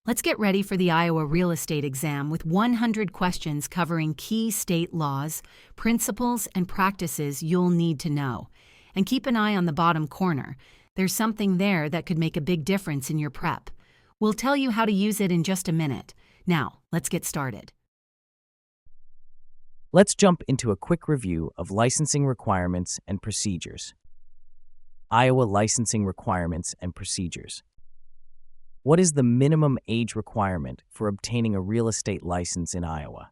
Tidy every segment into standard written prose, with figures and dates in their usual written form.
Let's get ready for the Iowa real estate exam with 100 questions covering key state laws, principles, and practices you'll need to know. And keep an eye on the bottom corner. There's something there that could make a big difference in your prep. We'll tell you how to use it in just a minute. Now, let's get started. Let's jump into a quick review of licensing requirements and procedures. Iowa licensing requirements and procedures. What is the minimum age requirement for obtaining a real estate license in Iowa?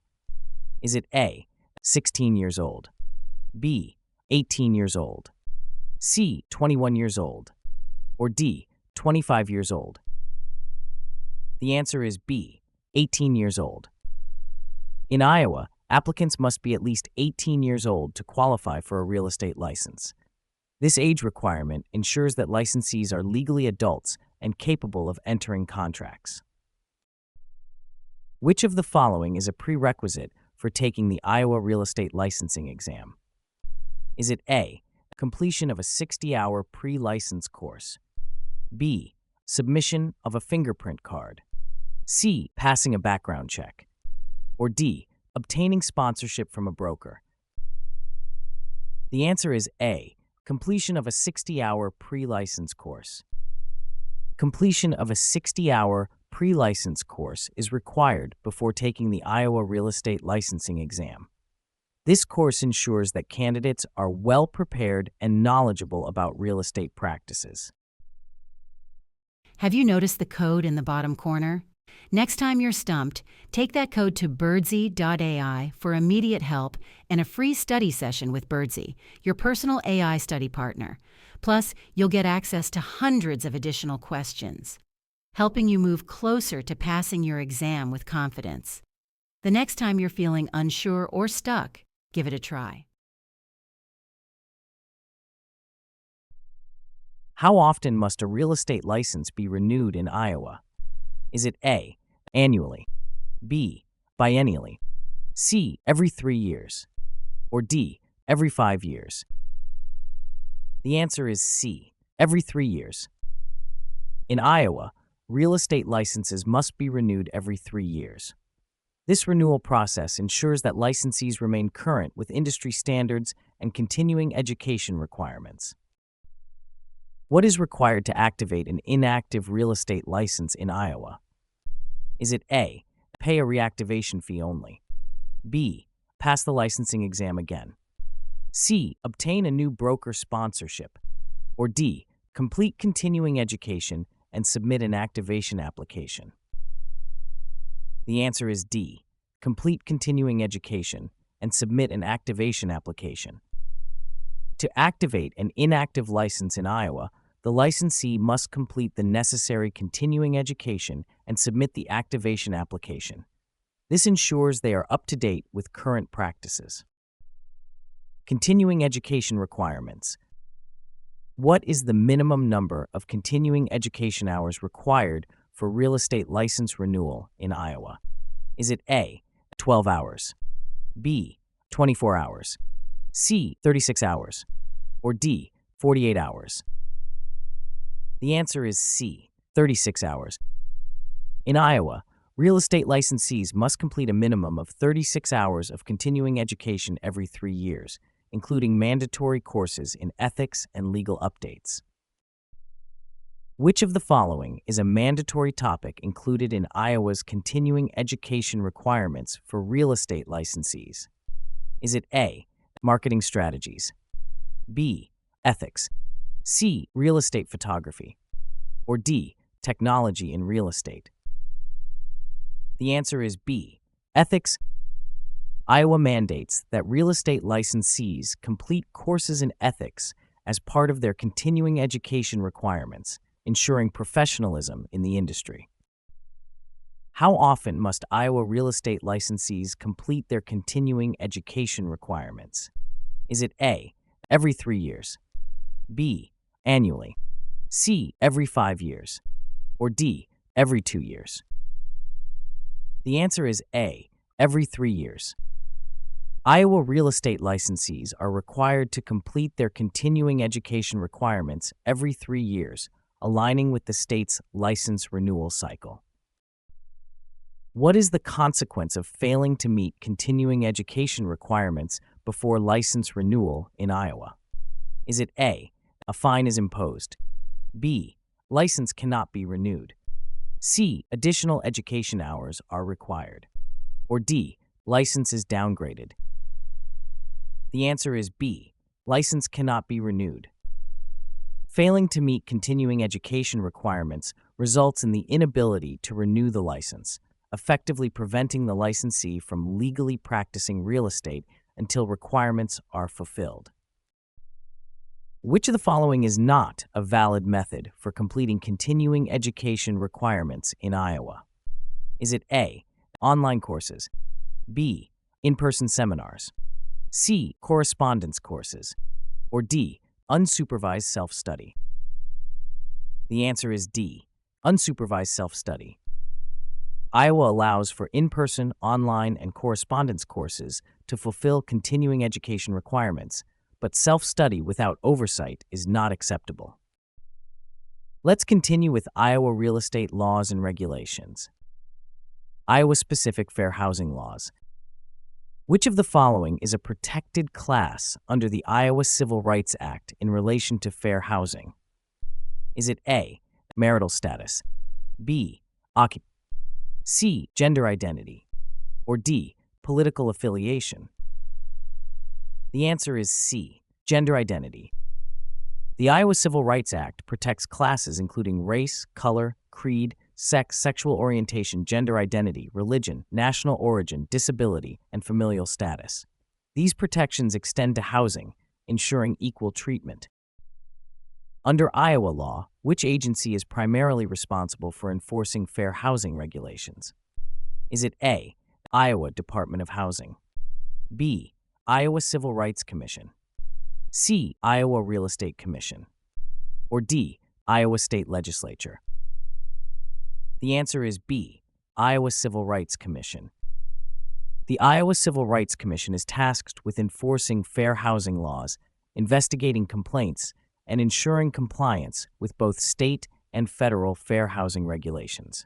Is it A, 16 years old, B, 18 years old, C, 21 years old, or D, 25 years old? The answer is B, 18 years old. In Iowa, applicants must be at least 18 years old to qualify for a real estate license. This age requirement ensures that licensees are legally adults and capable of entering contracts. Which of the following is a prerequisite for taking the Iowa real estate licensing exam? Is it A, completion of a 60-hour pre-license course, B, submission of a fingerprint card, C, passing a background check, or D, obtaining sponsorship from a broker? The answer is A, completion of a 60-hour pre-license course. Completion of a 60-hour pre-license course is required before taking the Iowa real estate licensing exam. This course ensures that candidates are well prepared and knowledgeable about real estate practices. Have you noticed the code in the bottom corner? Next time you're stumped, take that code to birdsy.ai for immediate help and a free study session with Birdsy, your personal AI study partner. Plus, you'll get access to hundreds of additional questions, helping you move closer to passing your exam with confidence. The next time you're feeling unsure or stuck, give it a try. How often must a real estate license be renewed in Iowa? Is it A, annually, B, biennially, C, every 3 years, or D, every 5 years? The answer is C, every 3 years. In Iowa, real estate licenses must be renewed every 3 years. This renewal process ensures that licensees remain current with industry standards and continuing education requirements. What is required to activate an inactive real estate license in Iowa? Is it A, pay a reactivation fee only, B, pass the licensing exam again, C, obtain a new broker sponsorship, or D, complete continuing education and submit an activation application? The answer is D, complete continuing education and submit an activation application. To activate an inactive license in Iowa, the licensee must complete the necessary continuing education and submit the activation application. This ensures they are up to date with current practices. Continuing education requirements. What is the minimum number of continuing education hours required for real estate license renewal in Iowa? Is it A, 12 hours, B, 24 hours, C, 36 hours, or D, 48 hours? The answer is C, 36 hours. In Iowa, real estate licensees must complete a minimum of 36 hours of continuing education every 3 years, including mandatory courses in ethics and legal updates. Which of the following is a mandatory topic included in Iowa's continuing education requirements for real estate licensees? Is it A, marketing strategies, B, ethics, C, real estate photography, or D, technology in real estate? The answer is B, ethics. Iowa mandates that real estate licensees complete courses in ethics as part of their continuing education requirements, ensuring professionalism in the industry. How often must Iowa real estate licensees complete their continuing education requirements? Is it A, every 3 years, B, annually, C, every 5 years, or D, every 2 years? The answer is A, every 3 years. Iowa real estate licensees are required to complete their continuing education requirements every 3 years, aligning with the state's license renewal cycle. What is the consequence of failing to meet continuing education requirements before license renewal in Iowa? Is it A, a fine is imposed, B, license cannot be renewed, C, additional education hours are required, or D, license is downgraded? The answer is B, license cannot be renewed. Failing to meet continuing education requirements results in the inability to renew the license, effectively preventing the licensee from legally practicing real estate until requirements are fulfilled. Which of the following is not a valid method for completing continuing education requirements in Iowa? Is it A, online courses, B, in-person seminars, C, correspondence courses, or D, unsupervised self-study? The answer is D, unsupervised self-study. Iowa allows for in-person, online, and correspondence courses to fulfill continuing education requirements, but self-study without oversight is not acceptable. Let's continue with Iowa real estate laws and regulations. Iowa-specific fair housing laws. Which of the following is a protected class under the Iowa Civil Rights Act in relation to fair housing? Is it A, marital status, B, occupation, C, gender identity, or D, political affiliation? The answer is C, gender identity. The Iowa Civil Rights Act protects classes including race, color, creed, sex, sexual orientation, gender identity, religion, national origin, disability, and familial status. These protections extend to housing, ensuring equal treatment. Under Iowa law, which agency is primarily responsible for enforcing fair housing regulations? Is it A, Iowa Department of Housing, B, Iowa Civil Rights Commission, C, Iowa Real Estate Commission, or D, Iowa State Legislature? The answer is B, Iowa Civil Rights Commission. The Iowa Civil Rights Commission is tasked with enforcing fair housing laws, investigating complaints, and ensuring compliance with both state and federal fair housing regulations.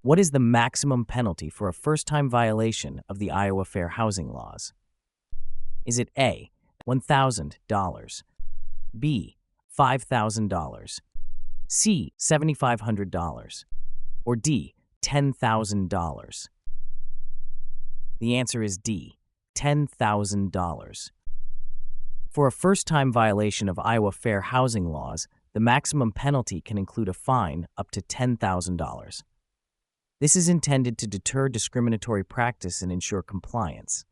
What is the maximum penalty for a first-time violation of the Iowa fair housing laws? Is it A, $1,000, B, $5,000, C, $7,500, or D, $10,000? The answer is D, $10,000. For a first-time violation of Iowa fair housing laws, the maximum penalty can include a fine up to $10,000. This is intended to deter discriminatory practice and ensure compliance.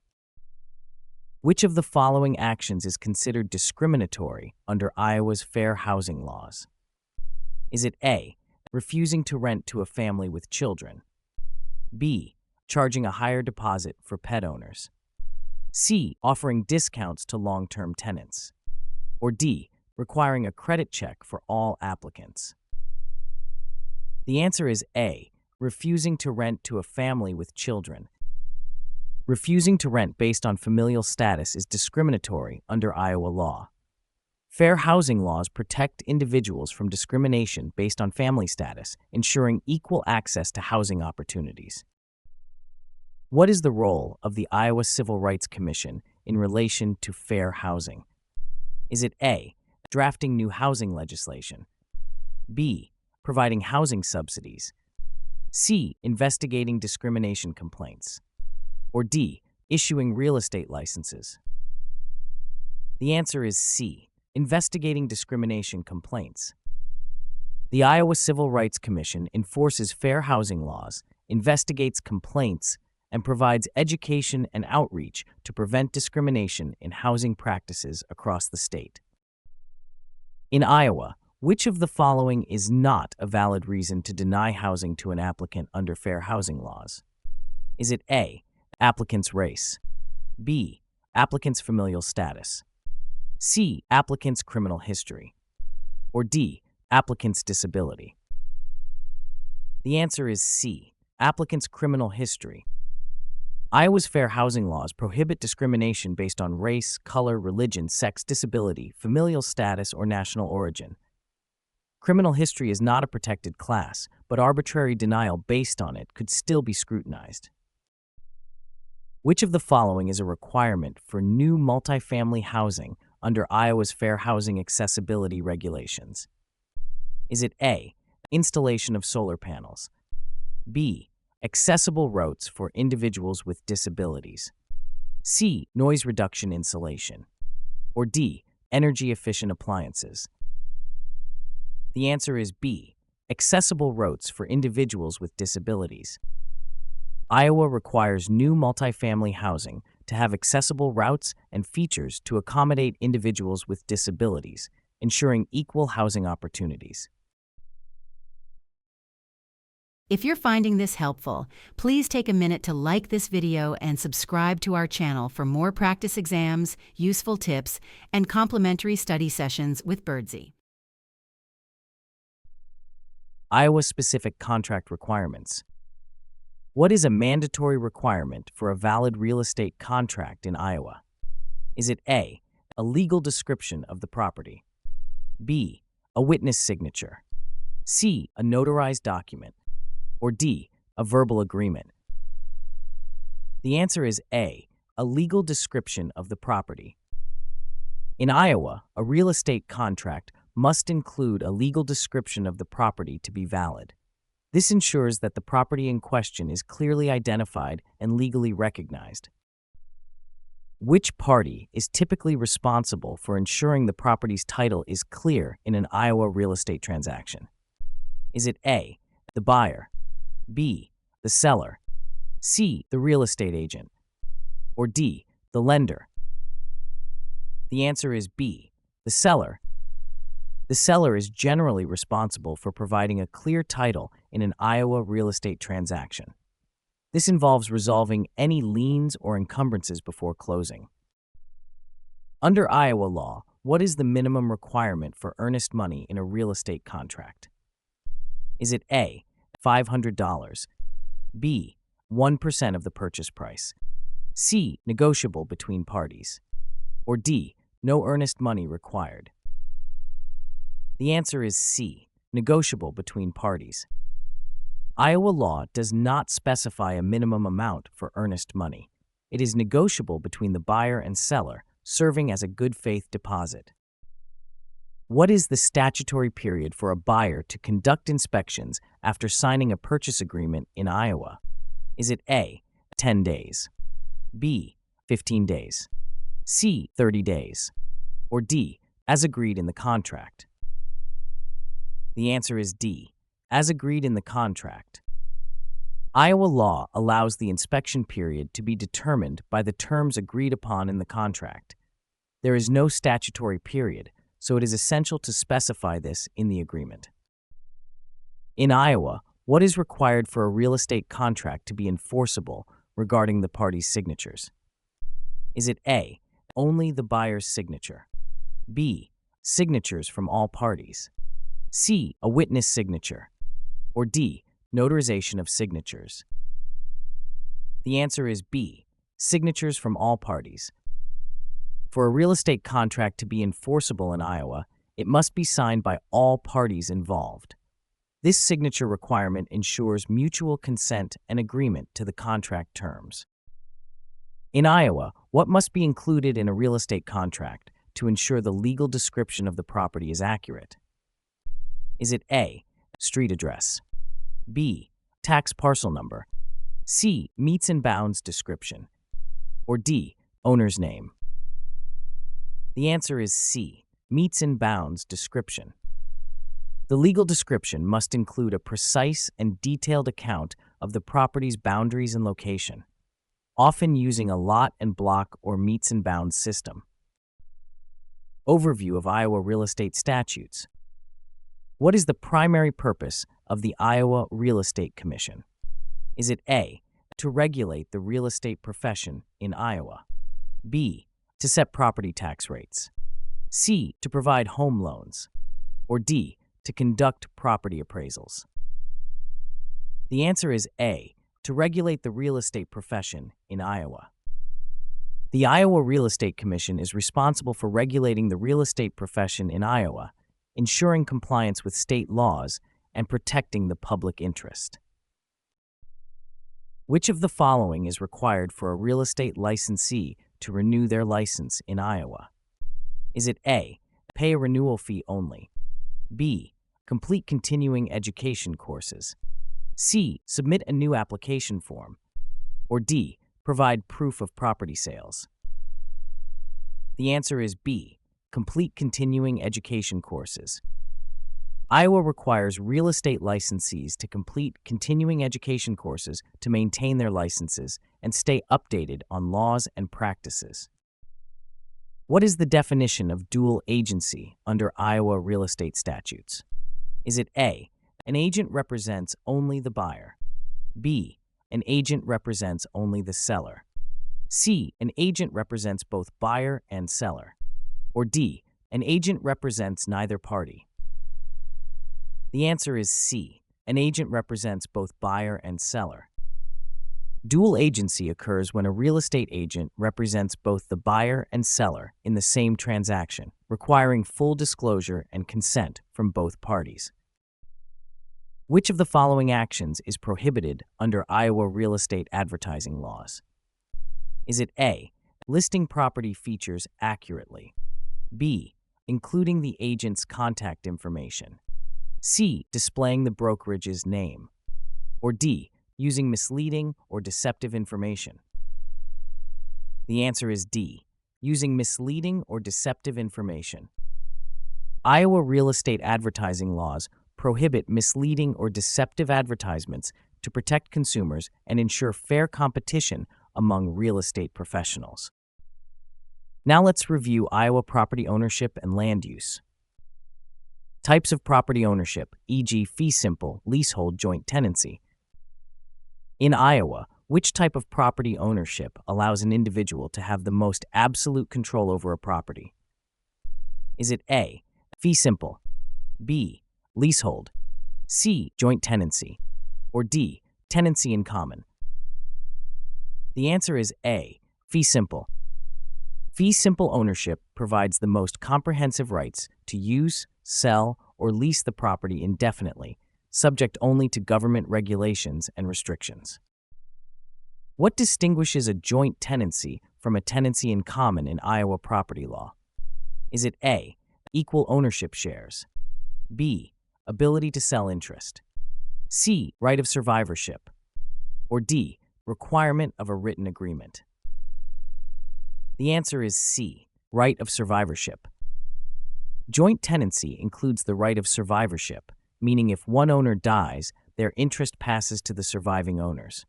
Which of the following actions is considered discriminatory under Iowa's fair housing laws? Is it A, refusing to rent to a family with children, B, charging a higher deposit for pet owners, C, offering discounts to long-term tenants, or D, requiring a credit check for all applicants? The answer is A, refusing to rent to a family with children. Refusing to rent based on familial status is discriminatory under Iowa law. Fair housing laws protect individuals from discrimination based on family status, ensuring equal access to housing opportunities. What is the role of the Iowa Civil Rights Commission in relation to fair housing? Is it A, drafting new housing legislation, B, providing housing subsidies, C, investigating discrimination complaints, or D, issuing real estate licenses? The answer is C, investigating discrimination complaints. The Iowa Civil Rights Commission enforces fair housing laws, investigates complaints, and provides education and outreach to prevent discrimination in housing practices across the state. In Iowa, which of the following is not a valid reason to deny housing to an applicant under fair housing laws? Is it A, applicant's race, B, applicant's familial status, C, applicant's criminal history, or D, applicant's disability? The answer is C, applicant's criminal history. Iowa's fair housing laws prohibit discrimination based on race, color, religion, sex, disability, familial status, or national origin. Criminal history is not a protected class, but arbitrary denial based on it could still be scrutinized. Which of the following is a requirement for new multifamily housing under Iowa's Fair Housing Accessibility Regulations? Is it A, installation of solar panels, B, accessible routes for individuals with disabilities, C, noise reduction insulation, or D, energy-efficient appliances? The answer is B, accessible routes for individuals with disabilities. Iowa requires new multifamily housing to have accessible routes and features to accommodate individuals with disabilities, ensuring equal housing opportunities. If you're finding this helpful, please take a minute to like this video and subscribe to our channel for more practice exams, useful tips, and complimentary study sessions with Birdsy. Iowa-specific contract requirements. What is a mandatory requirement for a valid real estate contract in Iowa? Is it A, a legal description of the property, B, a witness signature, C, a notarized document, or D, a verbal agreement? The answer is A, a legal description of the property. In Iowa, a real estate contract must include a legal description of the property to be valid. This ensures that the property in question is clearly identified and legally recognized. Which party is typically responsible for ensuring the property's title is clear in an Iowa real estate transaction? Is it A, the buyer, B, the seller, C, the real estate agent, or D, the lender? The answer is B, the seller. The seller is generally responsible for providing a clear title in an Iowa real estate transaction. This involves resolving any liens or encumbrances before closing. Under Iowa law, what is the minimum requirement for earnest money in a real estate contract? Is it A, $500, B, 1% of the purchase price, C, negotiable between parties, or D, no earnest money required? The answer is C, negotiable between parties. Iowa law does not specify a minimum amount for earnest money. It is negotiable between the buyer and seller, serving as a good faith deposit. What is the statutory period for a buyer to conduct inspections after signing a purchase agreement in Iowa? Is it A, 10 days, B, 15 days, C, 30 days, or D, as agreed in the contract? The answer is D, as agreed in the contract. Iowa law allows the inspection period to be determined by the terms agreed upon in the contract. There is no statutory period, so it is essential to specify this in the agreement. In Iowa, what is required for a real estate contract to be enforceable regarding the parties' signatures? Is it A, only the buyer's signature, B, signatures from all parties, C, a witness signature, or D, notarization of signatures? The answer is B, signatures from all parties. For a real estate contract to be enforceable in Iowa, it must be signed by all parties involved. This signature requirement ensures mutual consent and agreement to the contract terms. In Iowa, what must be included in a real estate contract to ensure the legal description of the property is accurate? Is it A, street address, B, tax parcel number, C, meets and bounds description, or D, owner's name? The answer is C, meets and bounds description. The legal description must include a precise and detailed account of the property's boundaries and location, often using a lot and block or meets and bounds system. Overview of Iowa real estate statutes. What is the primary purpose of the Iowa Real Estate Commission? Is it A, to regulate the real estate profession in Iowa, B, to set property tax rates, C, to provide home loans, or D, to conduct property appraisals? The answer is A, to regulate the real estate profession in Iowa. The Iowa Real Estate Commission is responsible for regulating the real estate profession in Iowa, ensuring compliance with state laws, and protecting the public interest. Which of the following is required for a real estate licensee to renew their license in Iowa? Is it A, pay a renewal fee only, B, complete continuing education courses, C, submit a new application form, or D, provide proof of property sales? The answer is B, complete continuing education courses. Iowa requires real estate licensees to complete continuing education courses to maintain their licenses and stay updated on laws and practices. What is the definition of dual agency under Iowa real estate statutes? Is it A, an agent represents only the buyer, B, an agent represents only the seller, C, an agent represents both buyer and seller, or D, an agent represents neither party? The answer is C. An agent represents both buyer and seller. Dual agency occurs when a real estate agent represents both the buyer and seller in the same transaction, requiring full disclosure and consent from both parties. Which of the following actions is prohibited under Iowa real estate advertising laws? Is it A, listing property features accurately, B, including the agent's contact information, C, displaying the brokerage's name, or D, using misleading or deceptive information? The answer is D, using misleading or deceptive information. Iowa real estate advertising laws prohibit misleading or deceptive advertisements to protect consumers and ensure fair competition among real estate professionals. Now let's review Iowa property ownership and land use. Types of property ownership, e.g. fee simple, leasehold, joint tenancy. In Iowa, which type of property ownership allows an individual to have the most absolute control over a property? Is it A, fee simple, B, leasehold, C, joint tenancy, or D, tenancy in common? The answer is A, fee simple. Fee simple ownership provides the most comprehensive rights to use, sell, or lease the property indefinitely, subject only to government regulations and restrictions. What distinguishes a joint tenancy from a tenancy in common in Iowa property law? Is it A, equal ownership shares, B, ability to sell interest, C, right of survivorship, or D, requirement of a written agreement? The answer is C, right of survivorship. Joint tenancy includes the right of survivorship, meaning if one owner dies, their interest passes to the surviving owners.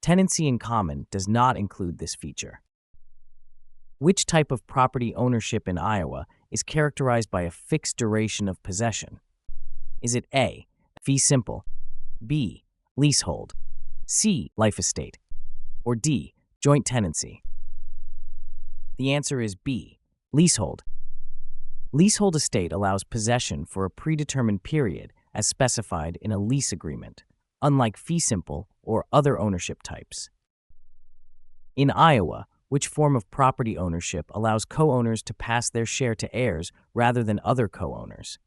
Tenancy in common does not include this feature. Which type of property ownership in Iowa is characterized by a fixed duration of possession? Is it A, fee simple, B, leasehold, C, life estate, or D, joint tenancy? The answer is B, leasehold. Leasehold estate allows possession for a predetermined period as specified in a lease agreement, unlike fee simple or other ownership types. In Iowa, which form of property ownership allows co-owners to pass their share to heirs rather than other co-owners?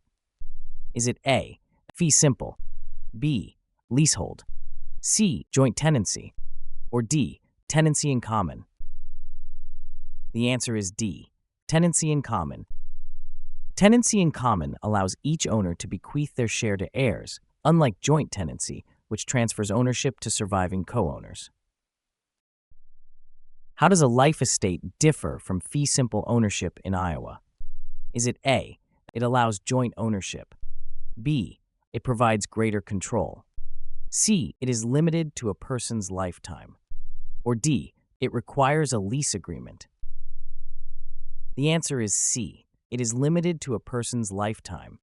Is it A, fee simple, B, leasehold, C, joint tenancy, or D, tenancy in common? The answer is D, tenancy in common. Tenancy in common allows each owner to bequeath their share to heirs, unlike joint tenancy, which transfers ownership to surviving co-owners. How does a life estate differ from fee simple ownership in Iowa? Is it A, it allows joint ownership, B, it provides greater control, C, it is limited to a person's lifetime, or D, it requires a lease agreement? The answer is C, it is limited to a person's lifetime.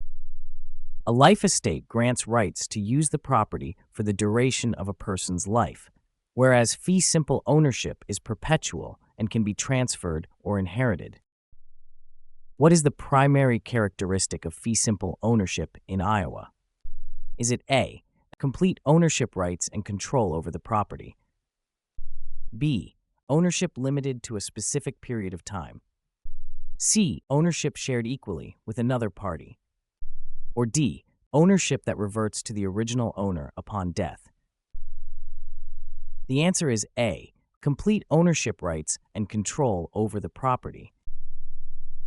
A life estate grants rights to use the property for the duration of a person's life, whereas fee simple ownership is perpetual and can be transferred or inherited. What is the primary characteristic of fee simple ownership in Iowa? Is it A, complete ownership rights and control over the property, B, ownership limited to a specific period of time, C, ownership shared equally with another party, Or D, ownership that reverts to the original owner upon death? The answer is A, complete ownership rights and control over the property.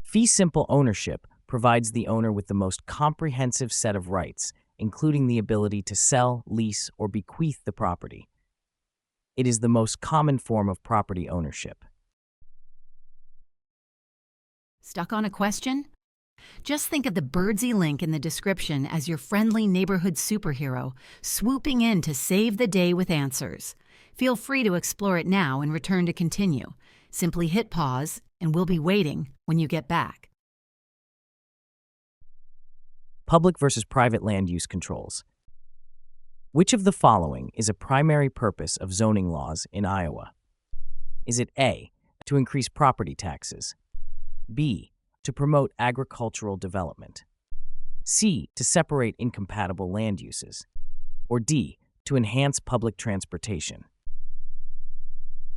Fee simple ownership provides the owner with the most comprehensive set of rights, including the ability to sell, lease, or bequeath the property. It is the most common form of property ownership. Stuck on a question? Just think of the Birdsy link in the description as your friendly neighborhood superhero, swooping in to save the day with answers. Feel free to explore it now and return to continue. Simply hit pause, and we'll be waiting when you get back. Public versus private land use controls. Which of the following is a primary purpose of zoning laws in Iowa? Is it A, to increase property taxes, B, to promote agricultural development, C, to separate incompatible land uses, or D, to enhance public transportation?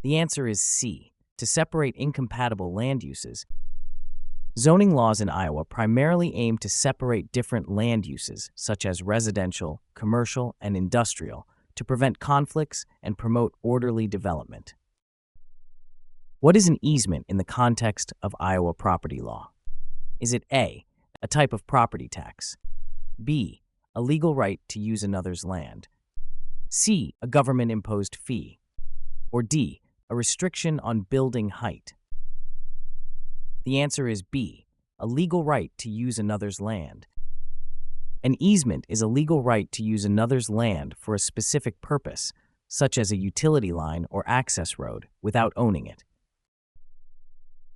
The answer is C, to separate incompatible land uses. Zoning laws in Iowa primarily aim to separate different land uses, such as residential, commercial, and industrial, to prevent conflicts and promote orderly development. What is an easement in the context of Iowa property law? Is it A, a type of property tax, B, a legal right to use another's land, C, a government-imposed fee, or D, a restriction on building height? The answer is B, a legal right to use another's land. An easement is a legal right to use another's land for a specific purpose, such as a utility line or access road, without owning it.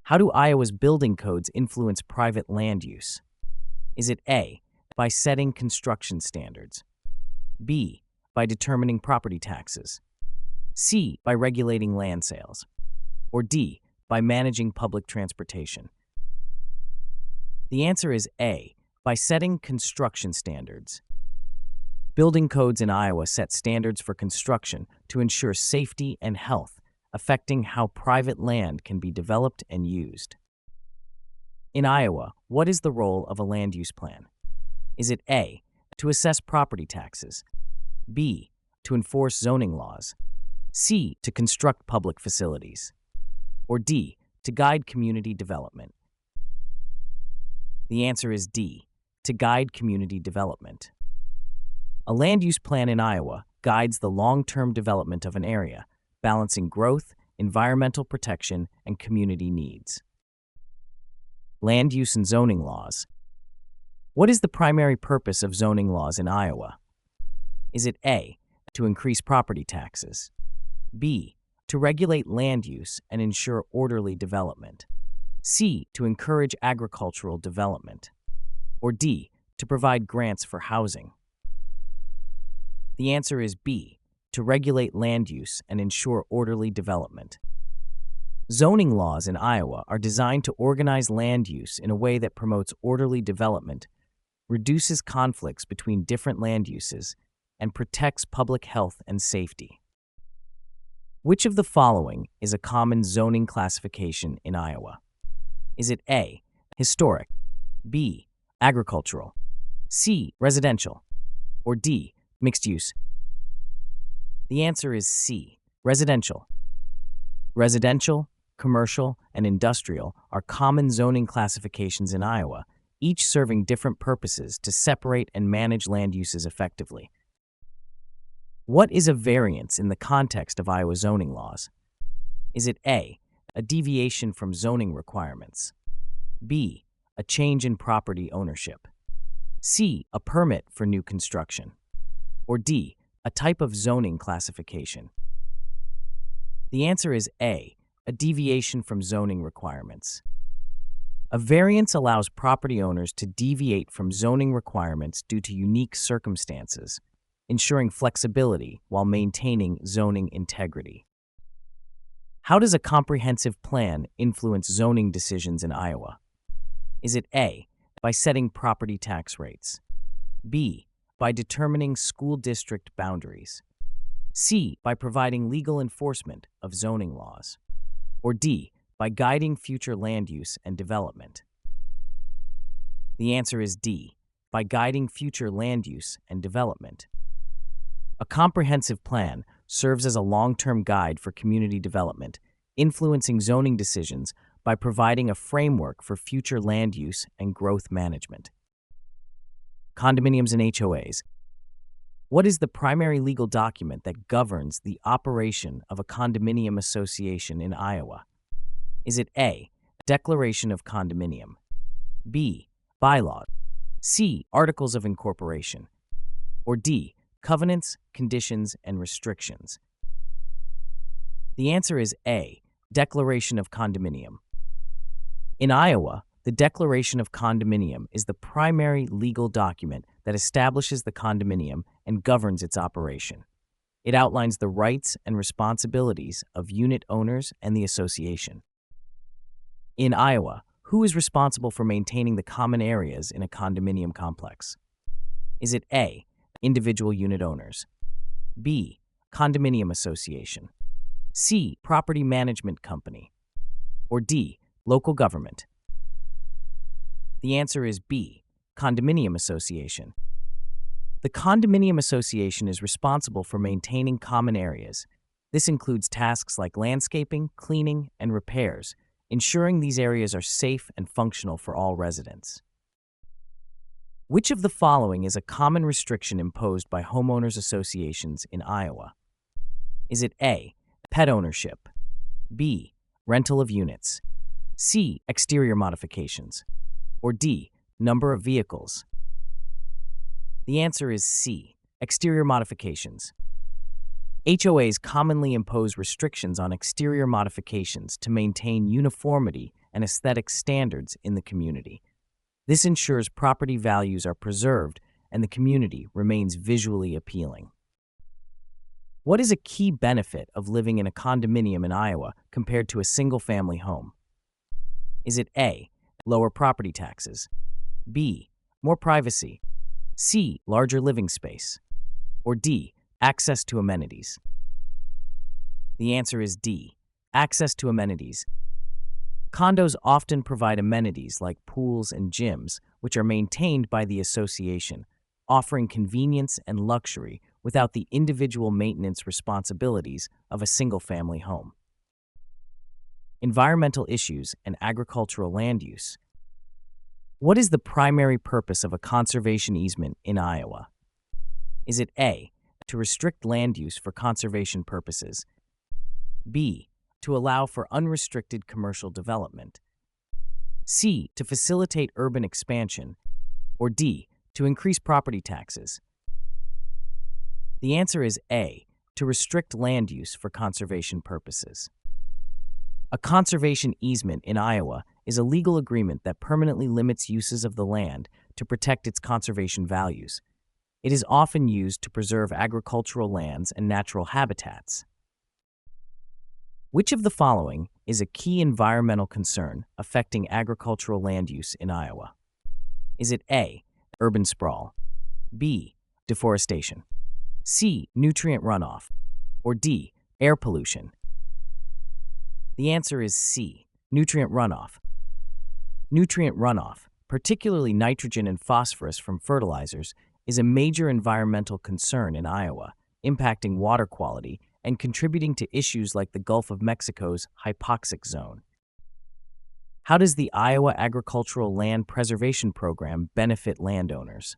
How do Iowa's building codes influence private land use? Is it A, by setting construction standards, B, by determining property taxes, C, by regulating land sales, or D, by managing public transportation? The answer is A, by setting construction standards. Building codes in Iowa set standards for construction to ensure safety and health, affecting how private land can be developed and used. In Iowa, what is the role of a land use plan? Is it A, to assess property taxes, B, to enforce zoning laws, C, to construct public facilities, or D, to guide community development? The answer is D, to guide community development. A land use plan in Iowa guides the long-term development of an area, balancing growth, environmental protection, and community needs. Land use and zoning laws. What is the primary purpose of zoning laws in Iowa? Is it A, to increase property taxes, B, to regulate land use and ensure orderly development, C, to encourage agricultural development, or D, to provide grants for housing? The answer is B, to regulate land use and ensure orderly development. Zoning laws in Iowa are designed to organize land use in a way that promotes orderly development, reduces conflicts between different land uses, and protects public health and safety. Which of the following is a common zoning classification in Iowa? Is it A, historic, B, agricultural, C, residential, or D, mixed use? The answer is C, residential. Residential, commercial, and industrial are common zoning classifications in Iowa, each serving different purposes to separate and manage land uses effectively. What is a variance in the context of Iowa zoning laws? Is it A, a deviation from zoning requirements, B, a change in property ownership, C, a permit for new construction, or D, a type of zoning classification? The answer is A, a deviation from zoning requirements. A variance allows property owners to deviate from zoning requirements due to unique circumstances, ensuring flexibility while maintaining zoning integrity. How does a comprehensive plan influence zoning decisions in Iowa? Is it A, by setting property tax rates, B, by determining school district boundaries, C, by providing legal enforcement of zoning laws, or D, by guiding future land use and development? The answer is D, by by guiding future land use and development. A comprehensive plan serves as a long-term guide for community development, influencing zoning decisions by providing a framework for future land use and growth management. Condominiums and HOAs. What is the primary legal document that governs the operation of a condominium association in Iowa? Is it A, Declaration of Condominium, B, Bylaw, C, Articles of Incorporation, or D, Covenants, Conditions, and Restrictions? The answer is A, Declaration of Condominium. In Iowa, the Declaration of Condominium is the primary legal document that establishes the condominium and governs its operation. It outlines the rights and responsibilities of unit owners and the association. In Iowa, who is responsible for maintaining the common areas in a condominium complex? Is it A, individual unit owners, B, condominium association, C, property management company, or D, local government? The answer is B, condominium association. The condominium association is responsible for maintaining common areas. This includes tasks like landscaping, cleaning, and repairs, ensuring these areas are safe and functional for all residents. Which of the following is a common restriction imposed by homeowners associations in Iowa? Is it A, pet ownership, B, rental of units, C, exterior modifications, or D, number of vehicles? The answer is C, exterior modifications. HOAs commonly impose restrictions on exterior modifications to maintain uniformity and aesthetic standards in the community. This ensures property values are preserved and the community remains visually appealing. What is a key benefit of living in a condominium in Iowa compared to a single-family home? Is it A, lower property taxes, B, more privacy, C, larger living space, or D, access to amenities? The answer is D, access to amenities. Condos often provide amenities like pools and gyms, which are maintained by the association, offering convenience and luxury without the individual maintenance responsibilities of a single-family home. Environmental issues and agricultural land use. What is the primary purpose of a conservation easement in Iowa? Is it A, to restrict land use for conservation purposes, B, to allow for unrestricted commercial development, C, to facilitate urban expansion, or D, to increase property taxes? The answer is A, to restrict land use for conservation purposes. A conservation easement in Iowa is a legal agreement that permanently limits uses of the land to protect its conservation values. It is often used to preserve agricultural lands and natural habitats. Which of the following is a key environmental concern affecting agricultural land use in Iowa? Is it A, urban sprawl, B, deforestation, C, nutrient runoff, or D, air pollution? The answer is C, nutrient runoff. Nutrient runoff, particularly nitrogen and phosphorus from fertilizers, is a major environmental concern in Iowa, impacting water quality and contributing to issues like the Gulf of Mexico's hypoxic zone. How does the Iowa Agricultural Land Preservation Program benefit landowners?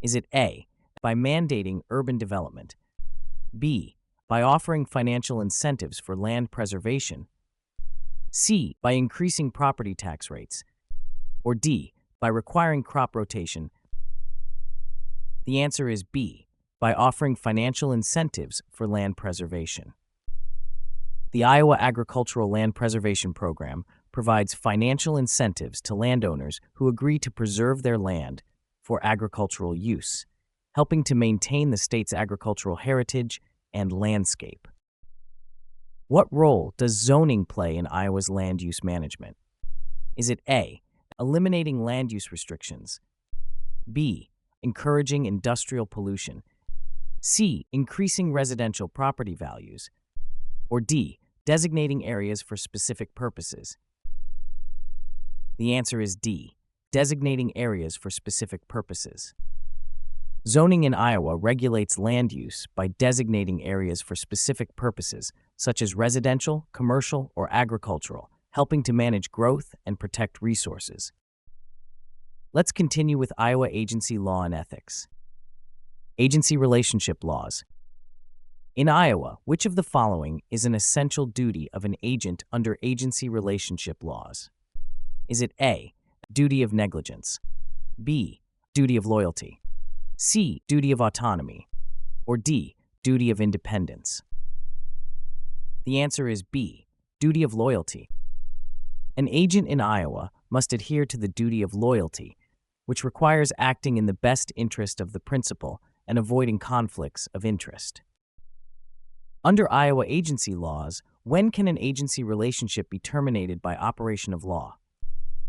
Is it A, by mandating urban development, B, by offering financial incentives for land preservation, C, by increasing property tax rates, or D, by requiring crop rotation? The answer is B, by offering financial incentives for land preservation. The Iowa Agricultural Land Preservation Program provides financial incentives to landowners who agree to preserve their land for agricultural use, helping to maintain the state's agricultural heritage and landscape. What role does zoning play in Iowa's land use management? Is it A, eliminating land use restrictions, B, encouraging industrial pollution, C, increasing residential property values, or D, designating areas for specific purposes? The answer is D, designating areas for specific purposes. Zoning in Iowa regulates land use by designating areas for specific purposes, such as residential, commercial, or agricultural, helping to manage growth and protect resources. Let's continue with Iowa agency law and ethics. Agency relationship laws. In Iowa, which of the following is an essential duty of an agent under agency relationship laws? Is it A, duty of negligence, B, duty of loyalty, C, duty of autonomy, or D, duty of independence? The answer is B, duty of loyalty. An agent in Iowa must adhere to the duty of loyalty, which requires acting in the best interest of the principal and avoiding conflicts of interest. Under Iowa agency laws, when can an agency relationship be terminated by operation of law?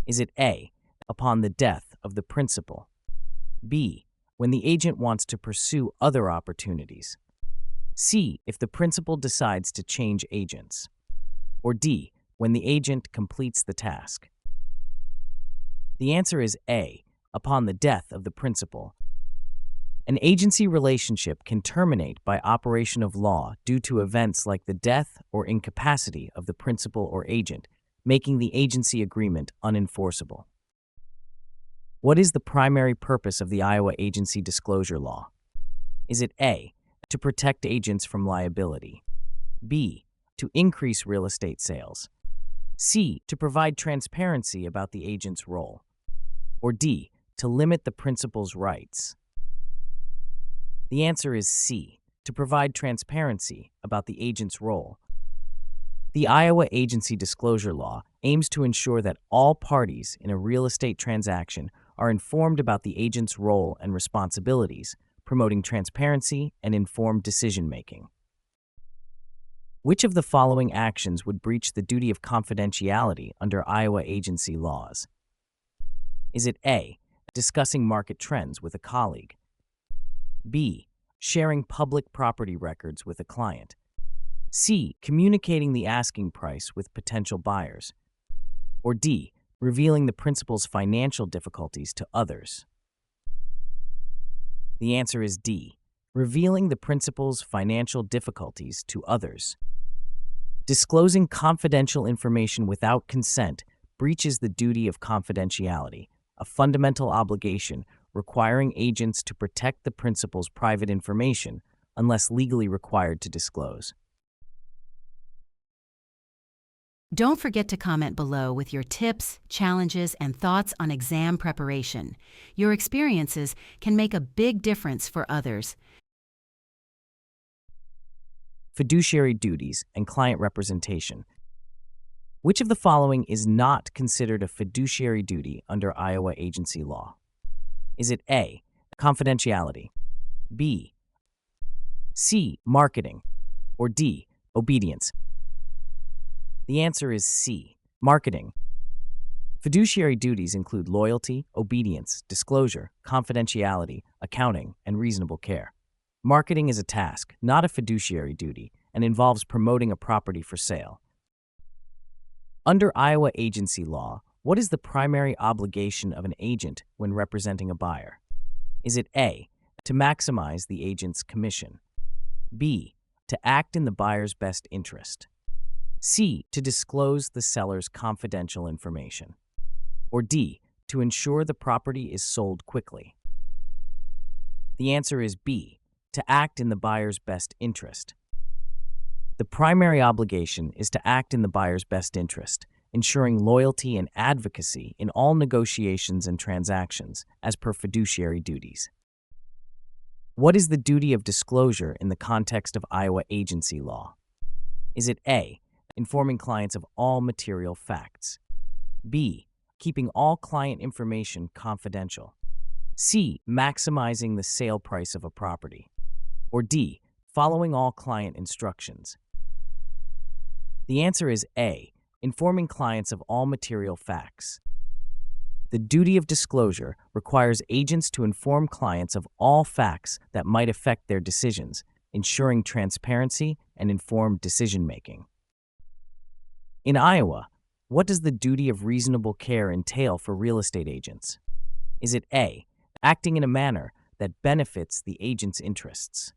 Is it A, upon the death of the principal, B, when the agent wants to pursue other opportunities, C, if the principal decides to change agents, or D, when the agent completes the task? The answer is A, upon the death of the principal. An agency relationship can terminate by operation of law due to events like the death or incapacity of the principal or agent, making the agency agreement unenforceable. What is the primary purpose of the Iowa agency disclosure law? Is it A, to protect agents from liability, B, to increase real estate sales, C, to provide transparency about the agent's role, or D, to limit the principal's rights? The answer is C, to provide transparency about the agent's role. The Iowa agency disclosure law aims to ensure that all parties in a real estate transaction are informed about the agent's role and responsibilities, promoting transparency and informed decision-making. Which of the following actions would breach the duty of confidentiality under Iowa agency laws? Is it A, discussing market trends with a colleague, B, sharing public property records with a client, C, communicating the asking price with potential buyers, or D, revealing the principal's financial difficulties to others? The answer is D, revealing the principal's financial difficulties to others. Disclosing confidential information without consent breaches the duty of confidentiality, a fundamental obligation requiring agents to protect the principal's private information unless legally required to disclose. Don't forget to comment below with your tips, challenges, and thoughts on exam preparation. Your experiences can make a big difference for others. Fiduciary duties and client representation. Which of the following is not considered a fiduciary duty under Iowa agency law? Is it A, confidentiality, B, C, marketing, or D, obedience? The answer is C, marketing. Fiduciary duties include loyalty, obedience, disclosure, confidentiality, accounting, and reasonable care. Marketing is a task, not a fiduciary duty, and involves promoting a property for sale. Under Iowa agency law, what is the primary obligation of an agent when representing a buyer? Is it A, to maximize the agent's commission, B, to act in the buyer's best interest, C, to disclose the seller's confidential information, or D, to ensure the property is sold quickly? The answer is B, to act in the buyer's best interest. The primary obligation is to act in the buyer's best interest, ensuring loyalty and advocacy in all negotiations and transactions as per fiduciary duties. What is the duty of disclosure in the context of Iowa agency law? Is it A, informing clients of all material facts, B, keeping all client information confidential, C, maximizing the sale price of a property, or D, following all client instructions? The answer is A, informing clients of all material facts. The duty of disclosure requires agents to inform clients of all facts that might affect their decisions, ensuring transparency and informed decision-making. In Iowa, What does the duty of reasonable care entail for real estate agents? Is it A, acting in a manner that benefits the agent's interests?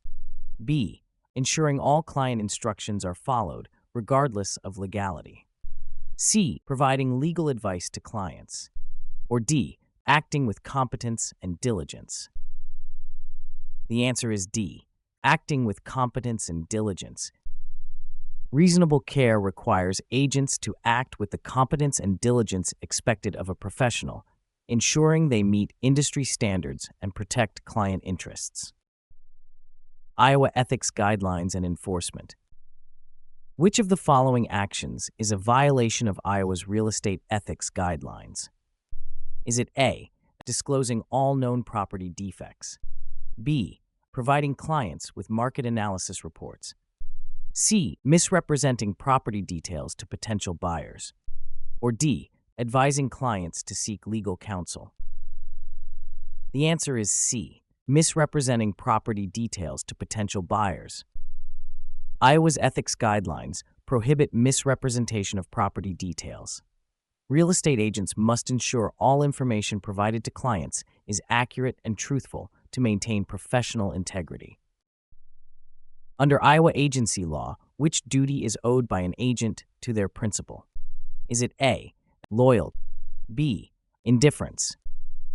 B, ensuring all client instructions are followed, regardless of legality? C, providing legal advice to clients? Or D, acting with competence and diligence? The answer is D, acting with competence and diligence. Reasonable care requires agents to act with the competence and diligence expected of a professional, ensuring they meet industry standards and protect client interests. Iowa Ethics Guidelines and Enforcement. Which of the following actions is a violation of Iowa's real estate ethics guidelines? Is it A, disclosing all known property defects? B, providing clients with market analysis reports? C, misrepresenting property details to potential buyers? Or D, advising clients to seek legal counsel? The answer is C, misrepresenting property details to potential buyers. Iowa's ethics guidelines prohibit misrepresentation of property details. Real estate agents must ensure all information provided to clients is accurate and truthful to maintain professional integrity. Under Iowa agency law, which duty is owed by an agent to their principal? Is it A, loyalty, B, indifference,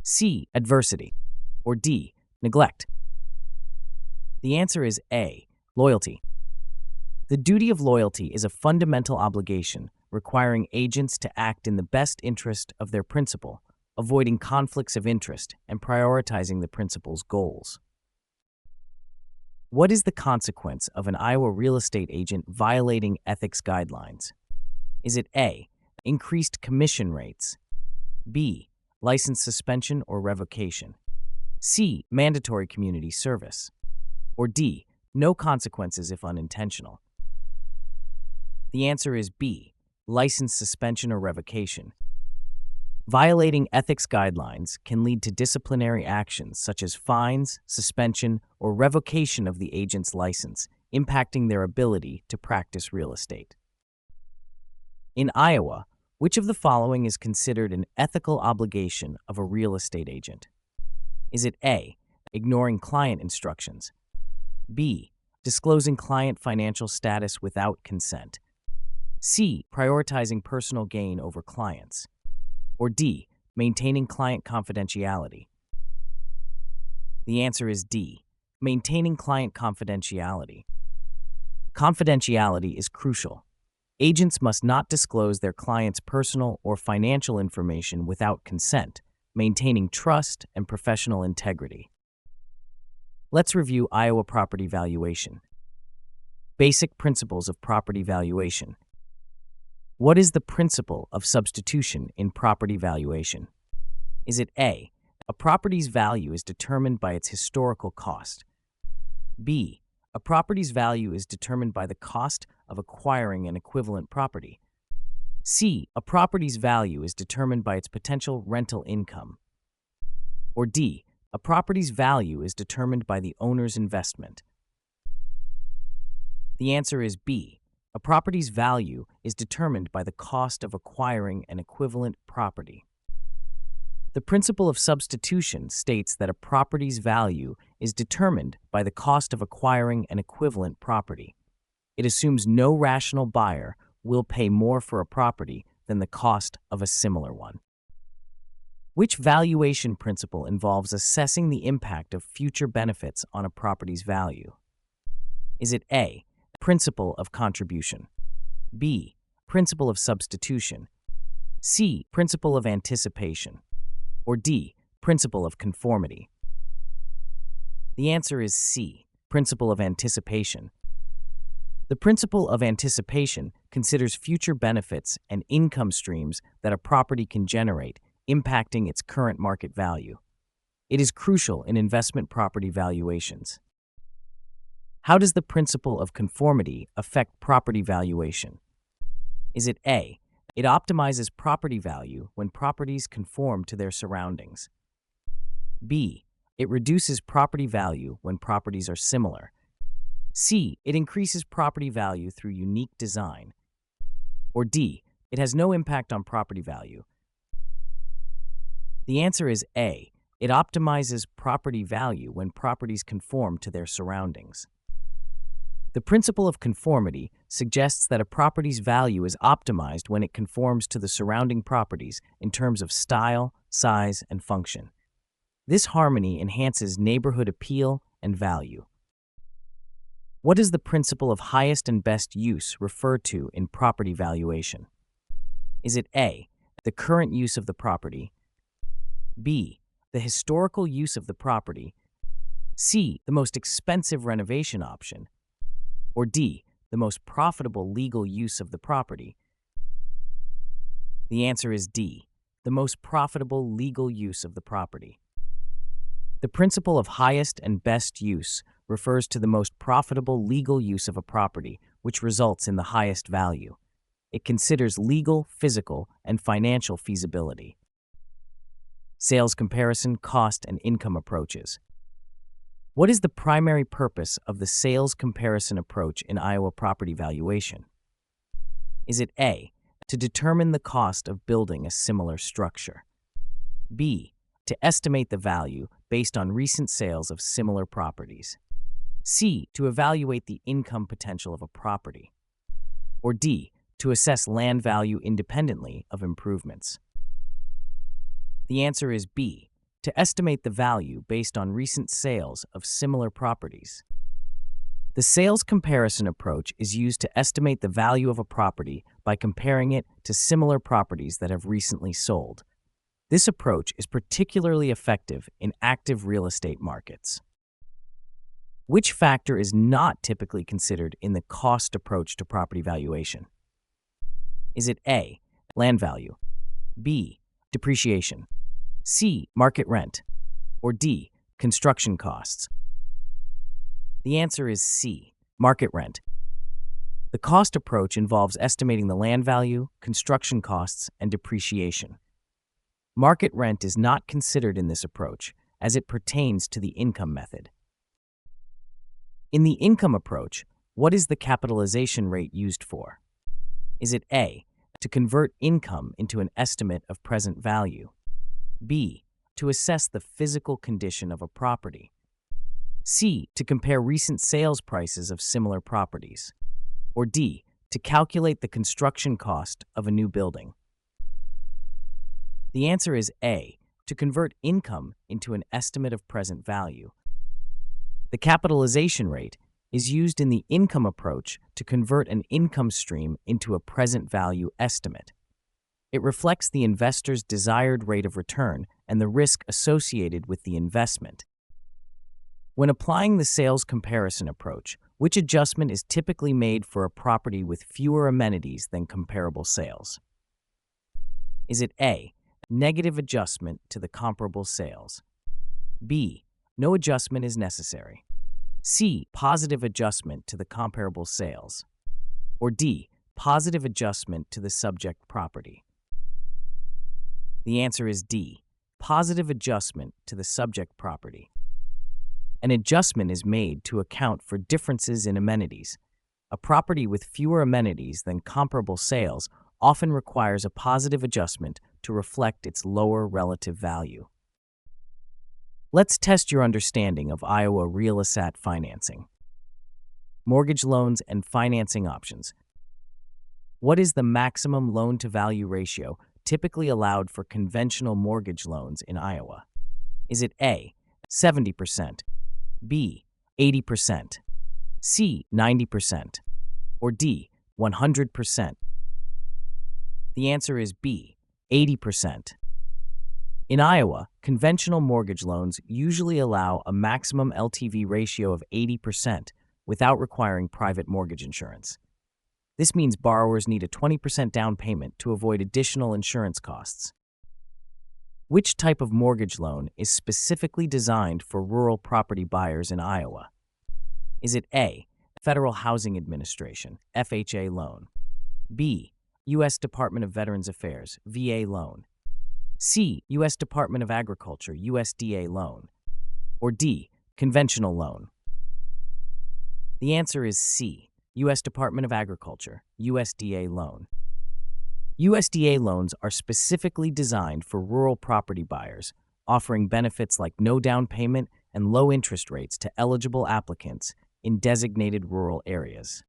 C, adversity, or D, neglect? The answer is A, loyalty. The duty of loyalty is a fundamental obligation requiring agents to act in the best interest of their principal, avoiding conflicts of interest and prioritizing the principal's goals. What is the consequence of an Iowa real estate agent violating ethics guidelines? Is it A, increased commission rates, B, license suspension or revocation, C, mandatory community service, or D, no consequences if unintentional? The answer is B, license suspension or revocation. Violating ethics guidelines can lead to disciplinary actions such as fines, suspension, or revocation of the agent's license, impacting their ability to practice real estate. In Iowa, which of the following is considered an ethical obligation of a real estate agent? Is it A, ignoring client instructions, B, disclosing client financial status without consent, C, prioritizing personal gain over clients, or D, maintaining client confidentiality? The answer is D, maintaining client confidentiality. Confidentiality is crucial. Agents must not disclose their clients' personal or financial information without consent, maintaining trust and professional integrity. Let's review Iowa property valuation. Basic principles of property valuation. What is the principle of substitution in property valuation? Is it A, a property's value is determined by its historical cost? B, a property's value is determined by the cost of acquiring an equivalent property? C, a property's value is determined by its potential rental income? Or D, a property's value is determined by the owner's investment? The answer is B. A property's value is determined by the cost of acquiring an equivalent property. The principle of substitution states that a property's value is determined by the cost of acquiring an equivalent property. It assumes no rational buyer will pay more for a property than the cost of a similar one. Which valuation principle involves assessing the impact of future benefits on a property's value? Is it A, principle of contribution, B, principle of substitution, C, principle of anticipation, or D, principle of conformity? The answer is C, principle of anticipation. The principle of anticipation considers future benefits and income streams that a property can generate, impacting its current market value. It is crucial in investment property valuations. How does the principle of conformity affect property valuation? Is it A, it optimizes property value when properties conform to their surroundings? B, it reduces property value when properties are similar? C, it increases property value through unique design? Or D, It has no impact on property value. The answer is A. It optimizes property value when properties conform to their surroundings. The principle of conformity suggests that a property's value is optimized when it conforms to the surrounding properties in terms of style, size, and function. This harmony enhances neighborhood appeal and value. What does the principle of highest and best use refer to in property valuation? Is it A, the current use of the property, B, the historical use of the property, C, the most expensive renovation option, or D, the most profitable legal use of the property? The answer is D, the most profitable legal use of the property. The principle of highest and best use refers to the most profitable legal use of a property, which results in the highest value. It considers legal, physical, and financial feasibility. Sales comparison, cost, and income approaches. What is the primary purpose of the sales comparison approach in Iowa property valuation? Is it A, to determine the cost of building a similar structure, B, to estimate the value based on recent sales of similar properties, C, to evaluate the income potential of a property, or D, to assess land value independently of improvements? The answer is B, to estimate the value based on recent sales of similar properties. The sales comparison approach is used to estimate the value of a property by comparing it to similar properties that have recently sold. This approach is particularly effective in active real estate markets. Which factor is not typically considered in the cost approach to property valuation? Is it A, land value, B, depreciation, C, market rent, or D, construction costs? The answer is C, market rent. The cost approach involves estimating the land value, construction costs, and depreciation. Market rent is not considered in this approach, as it pertains to the income method. In the income approach, what is the capitalization rate used for? Is it A, to convert income into an estimate of present value, B, to assess the physical condition of a property, C, to compare recent sales prices of similar properties, or D, to calculate the construction cost of a new building? The answer is A, to convert income into an estimate of present value. The capitalization rate is used in the income approach to convert an income stream into a present value estimate. It reflects the investor's desired rate of return and the risk associated with the investment. When applying the sales comparison approach, which adjustment is typically made for a property with fewer amenities than comparable sales? Is it A, negative adjustment to the comparable sales, B, no adjustment is necessary, C, positive adjustment to the comparable sales, or D, positive adjustment to the subject property? The answer is D, positive adjustment to the subject property. An adjustment is made to account for differences in amenities. A property with fewer amenities than comparable sales often requires a positive adjustment to reflect its lower relative value. Let's test your understanding of Iowa real estate financing. Mortgage loans and financing options. What is the maximum loan-to-value ratio typically allowed for conventional mortgage loans in Iowa? Is it A, 70%, B, 80%, C, 90%, or D, 100%? The answer is B, 80%. In Iowa, conventional mortgage loans usually allow a maximum LTV ratio of 80% without requiring private mortgage insurance. This means borrowers need a 20% down payment to avoid additional insurance costs. Which type of mortgage loan is specifically designed for rural property buyers in Iowa? Is it A, Federal Housing Administration, FHA loan, B, U.S. Department of Veterans Affairs, VA loan, C, U.S. Department of Agriculture, USDA loan, or D, conventional loan? The answer is C, U.S. Department of Agriculture, USDA loan. USDA loans are specifically designed for rural property buyers, offering benefits like no down payment and low interest rates to eligible applicants in designated rural areas.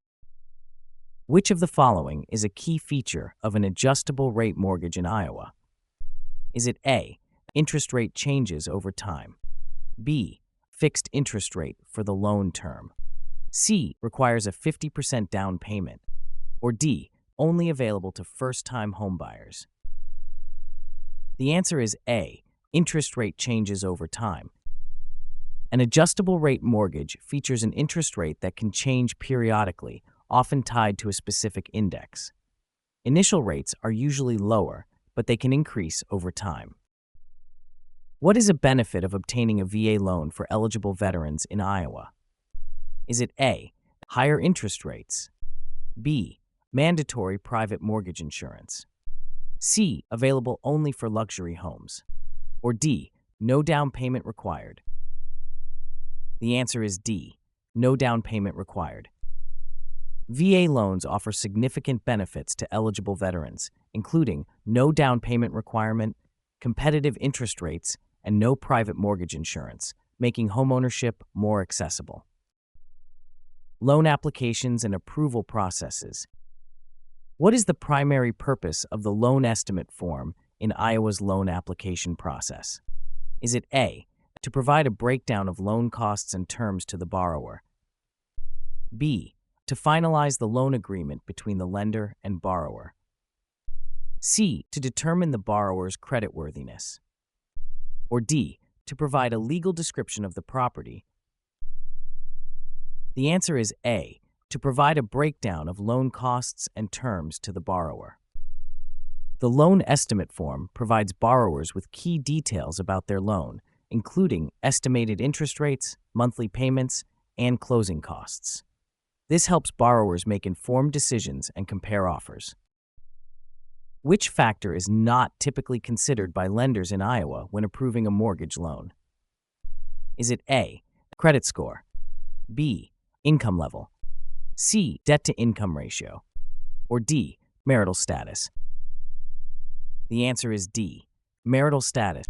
Which of the following is a key feature of an adjustable rate mortgage in Iowa? Is it A, interest rate changes over time, B, fixed interest rate for the loan term, C, requires a 50% down payment, or D, only available to first-time homebuyers? The answer is A, interest rate changes over time. An adjustable rate mortgage features an interest rate that can change periodically, often tied to a specific index. Initial rates are usually lower, but they can increase over time. What is a benefit of obtaining a VA loan for eligible veterans in Iowa? Is it A, higher interest rates, B, mandatory private mortgage insurance, C, available only for luxury homes, or D, no down payment required? The answer is D, no down payment required. VA loans offer significant benefits to eligible veterans, including no down payment requirement, competitive interest rates, and no private mortgage insurance, making homeownership more accessible. Loan applications and approval processes. What is the primary purpose of the loan estimate form in Iowa's loan application process? Is it A, to provide a breakdown of loan costs and terms to the borrower, B, to finalize the loan agreement between the lender and borrower, C, to determine the borrower's creditworthiness, or D, to provide a legal description of the property? The answer is A, to provide a breakdown of loan costs and terms to the borrower. The loan estimate form provides borrowers with key details about their loan, including estimated interest rates, monthly payments, and closing costs. This helps borrowers make informed decisions and compare offers. Which factor is not typically considered by lenders in Iowa when approving a mortgage loan? Is it A, credit score, B, income level, C, debt-to-income ratio, or D, marital status? The answer is D, marital status.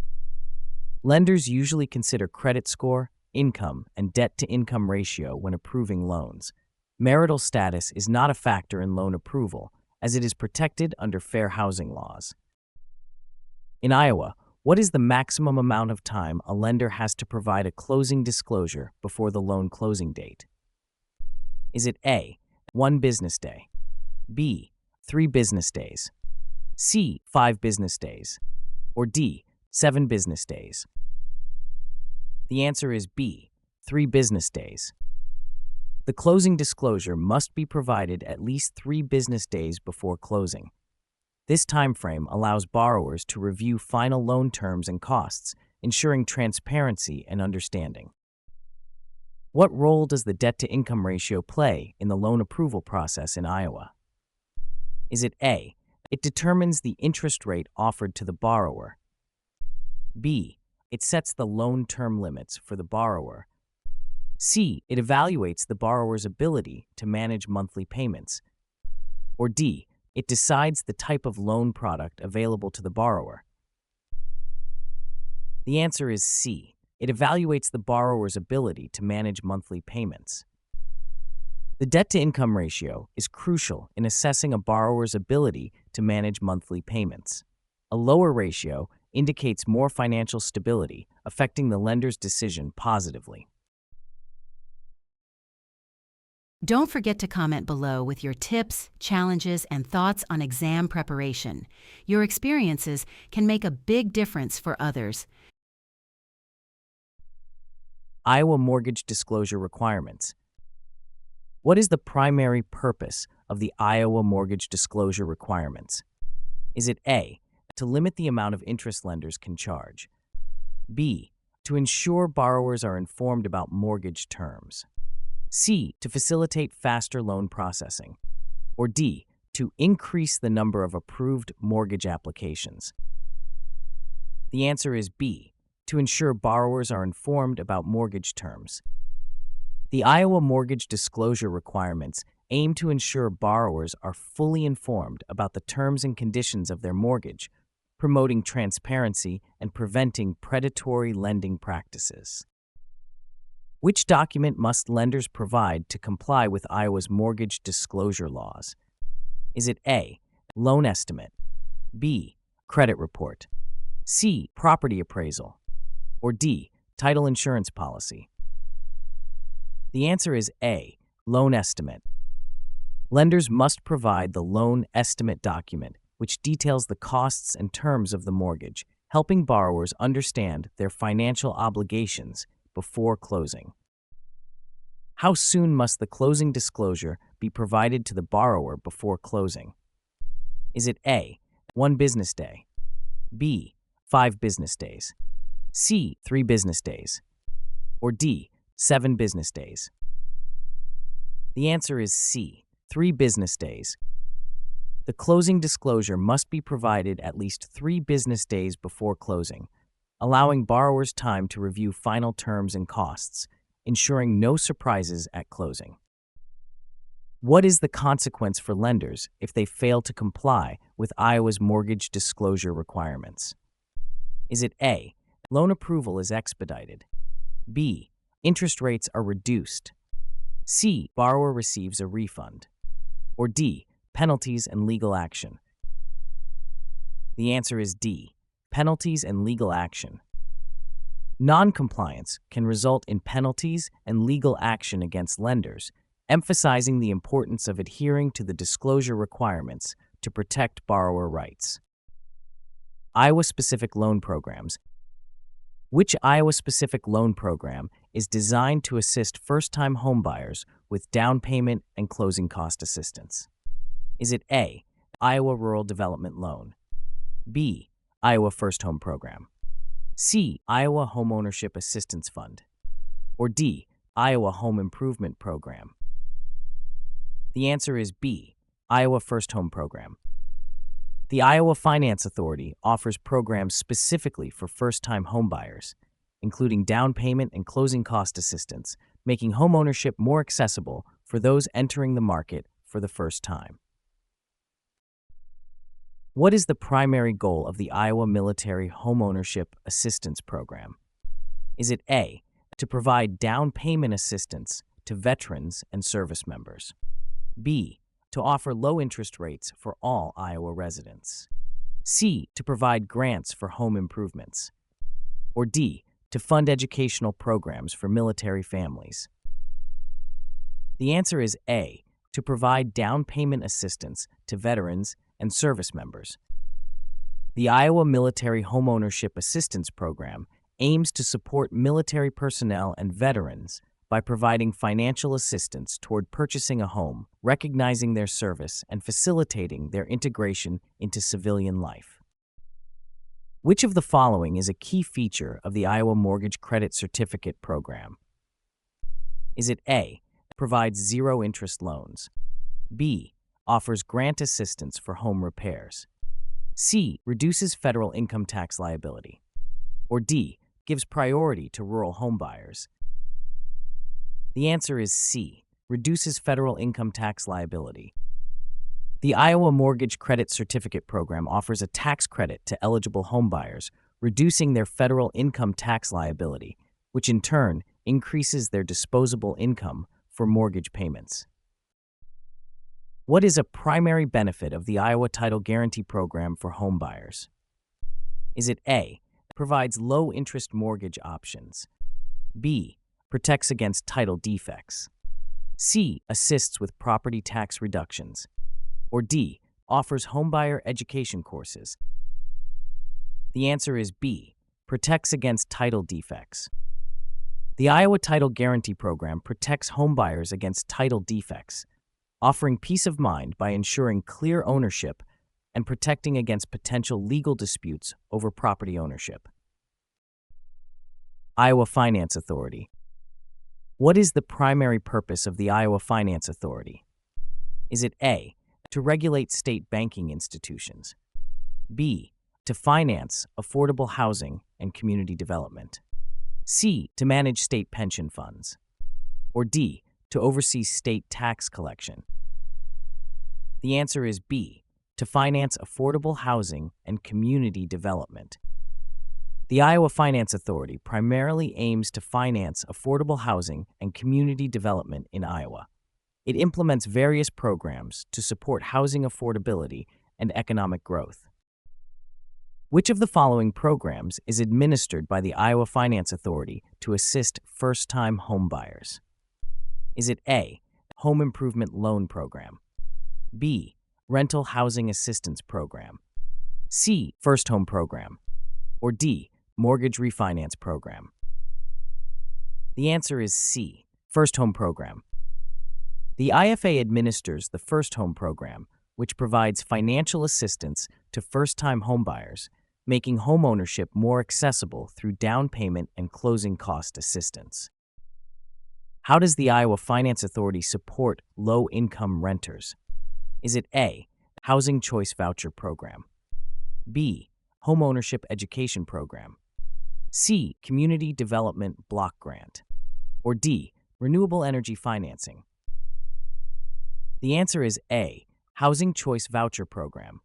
Lenders usually consider credit score, income, and debt-to-income ratio when approving loans. Marital status is not a factor in loan approval, as it is protected under fair housing laws. In Iowa, what is the maximum amount of time a lender has to provide a closing disclosure before the loan closing date? Is it A, 1 business day, B, 3 business days, C, 5 business days, or D, 7 business days? The answer is B, 3 business days. The closing disclosure must be provided at least 3 business days before closing. This time frame allows borrowers to review final loan terms and costs, ensuring transparency and understanding. What role does the debt-to-income ratio play in the loan approval process in Iowa? Is it A, it determines the interest rate offered to the borrower, B, it sets the loan term limits for the borrower, C, it evaluates the borrower's ability to manage monthly payments, or D, it decides the type of loan product available to the borrower? The answer is C, it evaluates the borrower's ability to manage monthly payments. The debt-to-income ratio is crucial in assessing a borrower's ability to manage monthly payments. A lower ratio indicates more financial stability, affecting the lender's decision positively. Don't forget to comment below with your tips, challenges, and thoughts on exam preparation. Your experiences can make a big difference for others. Iowa mortgage disclosure requirements. What is the primary purpose of the Iowa mortgage disclosure requirements? Is it A, to limit the amount of interest lenders can charge, B, to ensure borrowers are informed about mortgage terms, C, to facilitate faster loan processing, or D, to increase the number of approved mortgage applications? The answer is B, to ensure borrowers are informed about mortgage terms. The Iowa mortgage disclosure requirements aim to ensure borrowers are fully informed about the terms and conditions of their mortgage, promoting transparency and preventing predatory lending practices. Which document must lenders provide to comply with Iowa's mortgage disclosure laws? Is it A, loan estimate, B, credit report, C, property appraisal, or D, title insurance policy? The answer is A, loan estimate. Lenders must provide the loan estimate document, which details the costs and terms of the mortgage, helping borrowers understand their financial obligations before closing. How soon must the closing disclosure be provided to the borrower before closing? Is it A, 1 business day, B, 5 business days, C, 3 business days, or D, 7 business days? The answer is C, 3 business days. The closing disclosure must be provided at least 3 business days before closing, allowing borrowers time to review final terms and costs, ensuring no surprises at closing. What is the consequence for lenders if they fail to comply with Iowa's mortgage disclosure requirements? Is it A, loan approval is expedited, B, interest rates are reduced, C, borrower receives a refund, or D, penalties and legal action? The answer is D, penalties and legal action. Non-compliance can result in penalties and legal action against lenders, emphasizing the importance of adhering to the disclosure requirements to protect borrower rights. Iowa-specific loan programs. Which Iowa-specific loan program is designed to assist first-time homebuyers with down payment and closing cost assistance? Is it A, Iowa Rural Development Loan, B, Iowa First Home Program, C, Iowa Homeownership Assistance Fund, or D, Iowa Home Improvement Program? The answer is B, Iowa First Home Program. The Iowa Finance Authority offers programs specifically for first-time homebuyers, including down payment and closing cost assistance, making homeownership more accessible for those entering the market for the first time. What is the primary goal of the Iowa Military Homeownership Assistance Program? Is it A, to provide down payment assistance to veterans and service members, B, to offer low interest rates for all Iowa residents, C, to provide grants for home improvements, or D, to fund educational programs for military families? The answer is A, to provide down payment assistance to veterans and service members. The Iowa Military Homeownership Assistance Program aims to support military personnel and veterans by providing financial assistance toward purchasing a home, recognizing their service, and facilitating their integration into civilian life. Which of the following is a key feature of the Iowa Mortgage Credit Certificate Program? Is it A, provides zero-interest loans, B, offers grant assistance for home repairs, C, reduces federal income tax liability, or D, gives priority to rural homebuyers? The answer is C, reduces federal income tax liability. The Iowa Mortgage Credit Certificate Program offers a tax credit to eligible homebuyers, reducing their federal income tax liability, which in turn increases their disposable income for mortgage payments. What is a primary benefit of the Iowa Title Guarantee Program for homebuyers? Is it A, provides low-interest mortgage options, B, protects against title defects, C, assists with property tax reductions, or D, offers homebuyer education courses? The answer is B, protects against title defects. The Iowa Title Guarantee Program protects homebuyers against title defects, offering peace of mind by ensuring clear ownership and protecting against potential legal disputes over property ownership. Iowa Finance Authority. What is the primary purpose of the Iowa Finance Authority? Is it A, to regulate state banking institutions, B, to finance affordable housing and community development, C, to manage state pension funds, or D, to oversee state tax collection? The answer is B, to finance affordable housing and community development. The Iowa Finance Authority primarily aims to finance affordable housing and community development in Iowa. It implements various programs to support housing affordability and economic growth. Which of the following programs is administered by the Iowa Finance Authority to assist first-time homebuyers? Is it A, Home Improvement Loan Program, B, Rental Housing Assistance Program, C, First Home Program, or D, Mortgage Refinance Program? The answer is C, First Home Program. The IFA administers the First Home Program, which provides financial assistance to first-time homebuyers, making homeownership more accessible through down payment and closing cost assistance. How does the Iowa Finance Authority support low-income renters? Is it A, Housing Choice Voucher Program, B, Homeownership Education Program, C, Community Development Block Grant, or D, Renewable Energy Financing? The answer is A, Housing Choice Voucher Program.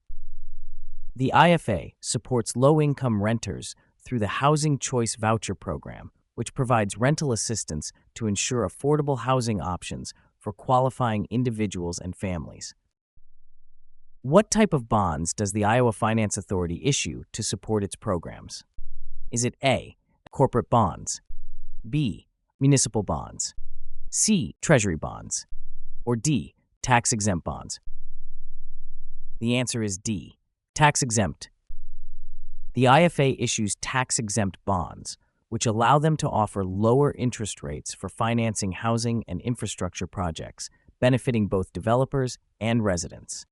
The IFA supports low-income renters through the Housing Choice Voucher Program, which provides rental assistance to ensure affordable housing options for qualifying individuals and families. What type of bonds does the Iowa Finance Authority issue to support its programs? Is it A, corporate bonds, B, municipal bonds, C, treasury bonds, or D, tax-exempt bonds? The answer is D, tax-exempt. The IFA issues tax-exempt bonds, which allow them to offer lower interest rates for financing housing and infrastructure projects, benefiting both developers and residents.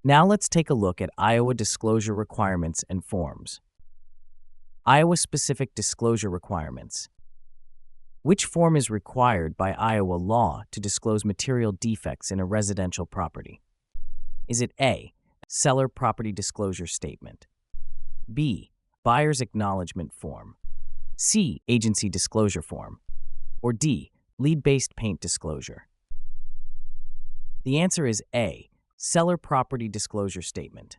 Now let's take a look at Iowa disclosure requirements and forms. Iowa-specific disclosure requirements. Which form is required by Iowa law to disclose material defects in a residential property? Is it A, Seller Property Disclosure Statement, B, Buyer's Acknowledgement Form, C, Agency Disclosure Form, or D, Lead-Based Paint Disclosure? The answer is A, Seller Property Disclosure Statement.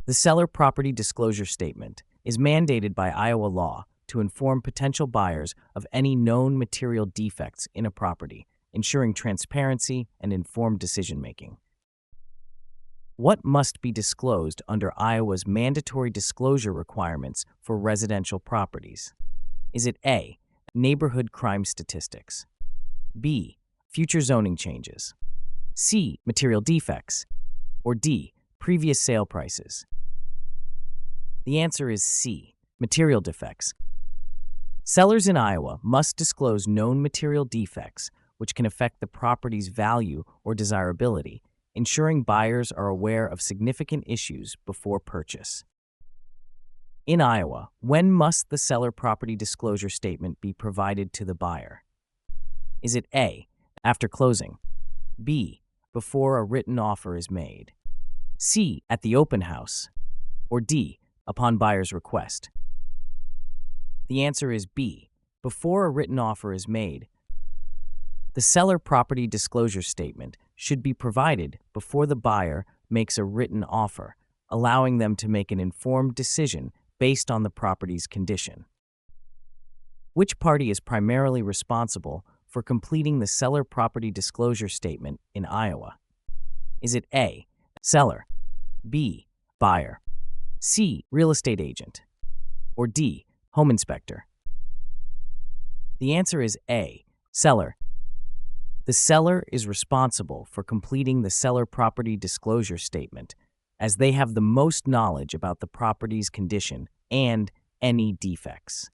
The Seller Property Disclosure Statement is mandated by Iowa law to inform potential buyers of any known material defects in a property, ensuring transparency and informed decision-making. What must be disclosed under Iowa's mandatory disclosure requirements for residential properties? Is it A, neighborhood crime statistics, B, future zoning changes, C, material defects, or D, previous sale prices? The answer is C, material defects. Sellers in Iowa must disclose known material defects which can affect the property's value or desirability, ensuring buyers are aware of significant issues before purchase. In Iowa, when must the Seller Property Disclosure Statement be provided to the buyer? Is it A, after closing, B, before a written offer is made, C, at the open house, or D, upon buyer's request? The answer is B, before a written offer is made. The Seller Property Disclosure Statement should be provided before the buyer makes a written offer, allowing them to make an informed decision based on the property's condition. Which party is primarily responsible for completing the Seller Property Disclosure Statement in Iowa? Is it A, seller, B, buyer, C, real estate agent, or D, home inspector? The answer is A, seller. The seller is responsible for completing the Seller Property Disclosure Statement, as they have the most knowledge about the property's condition and any defects.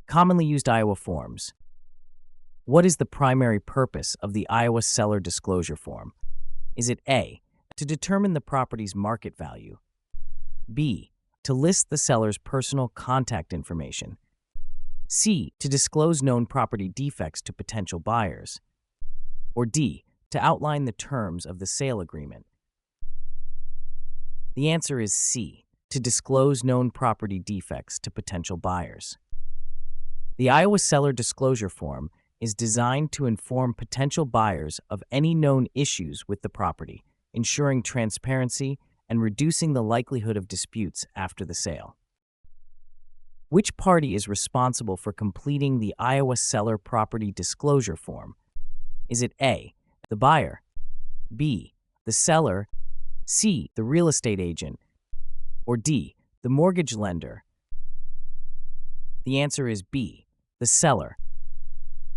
Commonly used Iowa forms. What is the primary purpose of the Iowa Seller Disclosure Form? Is it A, to determine the property's market value, B, to list the seller's personal contact information, C, to disclose known property defects to potential buyers, or D, to outline the terms of the sale agreement? The answer is C, to disclose known property defects to potential buyers. The Iowa Seller Disclosure Form is designed to inform potential buyers of any known issues with the property, ensuring transparency and reducing the likelihood of disputes after the sale. Which party is responsible for completing the Iowa Seller Property Disclosure Form? Is it A, the buyer, B, the seller, C, the real estate agent, or D, the mortgage lender? The answer is B, the seller.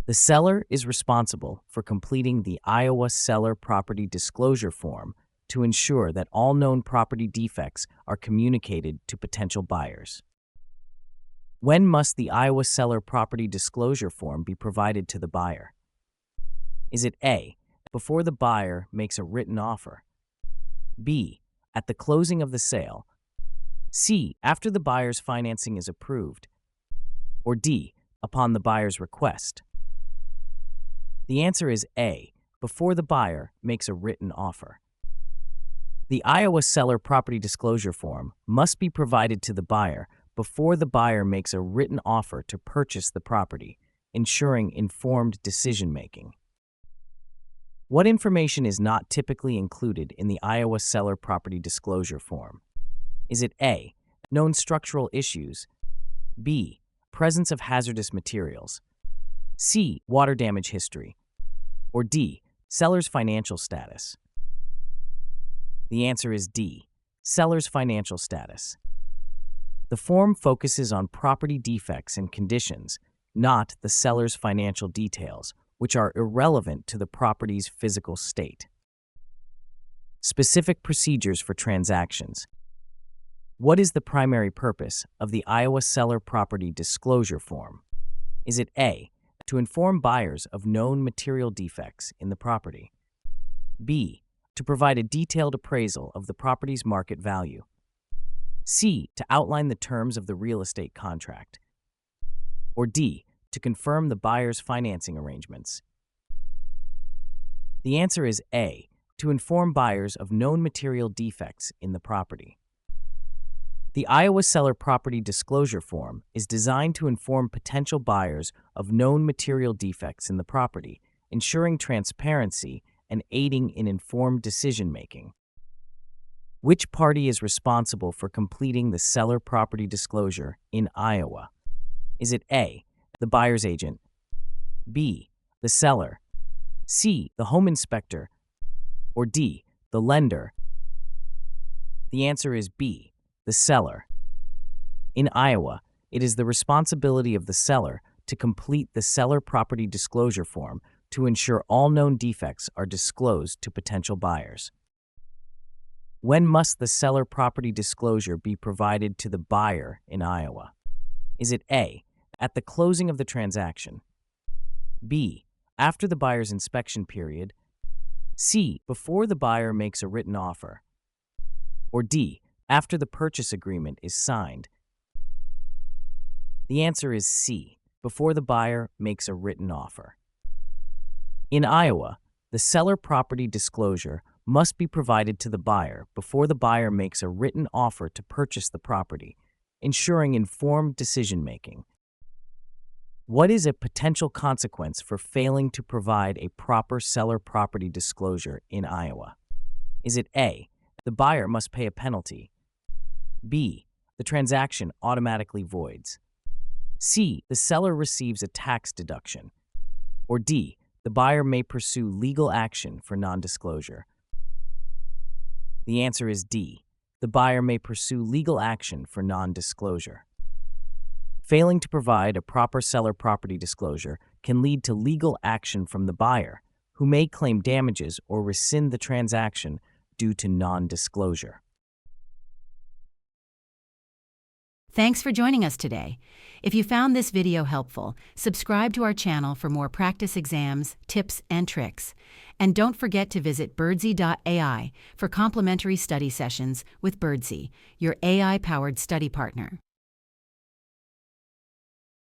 The seller is responsible for completing the Iowa Seller Property Disclosure Form to ensure that all known property defects are communicated to potential buyers. When must the Iowa Seller Property Disclosure Form be provided to the buyer? Is it A, before the buyer makes a written offer, B, at the closing of the sale, C, after the buyer's financing is approved, or D, upon the buyer's request? The answer is A, before the buyer makes a written offer. The Iowa Seller Property Disclosure Form must be provided to the buyer before the buyer makes a written offer to purchase the property, ensuring informed decision-making. What information is not typically included in the Iowa Seller Property Disclosure Form? Is it A, known structural issues, B, presence of hazardous materials, C, water damage history, or D, seller's financial status? The answer is D, seller's financial status. The form focuses on property defects and conditions, not the seller's financial details, which are irrelevant to the property's physical state. Specific procedures for transactions. What is the primary purpose of the Iowa Seller Property Disclosure Form? Is it A, to inform buyers of known material defects in the property, B, to provide a detailed appraisal of the property's market value, C, to outline the terms of the real estate contract, or D, to confirm the buyer's financing arrangements? The answer is A, to inform buyers of known material defects in the property. The Iowa Seller Property Disclosure Form is designed to inform potential buyers of known material defects in the property, ensuring transparency and aiding in informed decision-making. Which party is responsible for completing the seller property disclosure in Iowa? Is it A, the buyer's agent, B, the seller, C, the home inspector, or D, the lender? The answer is B, the seller. In Iowa, it is the responsibility of the seller to complete the seller property disclosure form to ensure all known defects are disclosed to potential buyers. When must the seller property disclosure be provided to the buyer in Iowa? Is it A, at the closing of the transaction, B, after the buyer's inspection period, C, before the buyer makes a written offer, or D, after the purchase agreement is signed? The answer is C, before the buyer makes a written offer. In Iowa, the seller property disclosure must be provided to the buyer before the buyer makes a written offer to purchase the property, ensuring informed decision-making. What is a potential consequence for failing to provide a proper seller property disclosure in Iowa? Is it A, the buyer must pay a penalty, B, the transaction automatically voids, C, the seller receives a tax deduction, or D, the buyer may pursue legal action for non-disclosure? The answer is D, the buyer may pursue legal action for non-disclosure. Failing to provide a proper seller property disclosure can lead to legal action from the buyer, who may claim damages or rescind the transaction due to non-disclosure. Thanks for joining us today. If you found this video helpful, subscribe to our channel for more practice exams, tips, and tricks. And don't forget to visit Birdsy.ai for complimentary study sessions with Birdsy, your AI-powered study partner.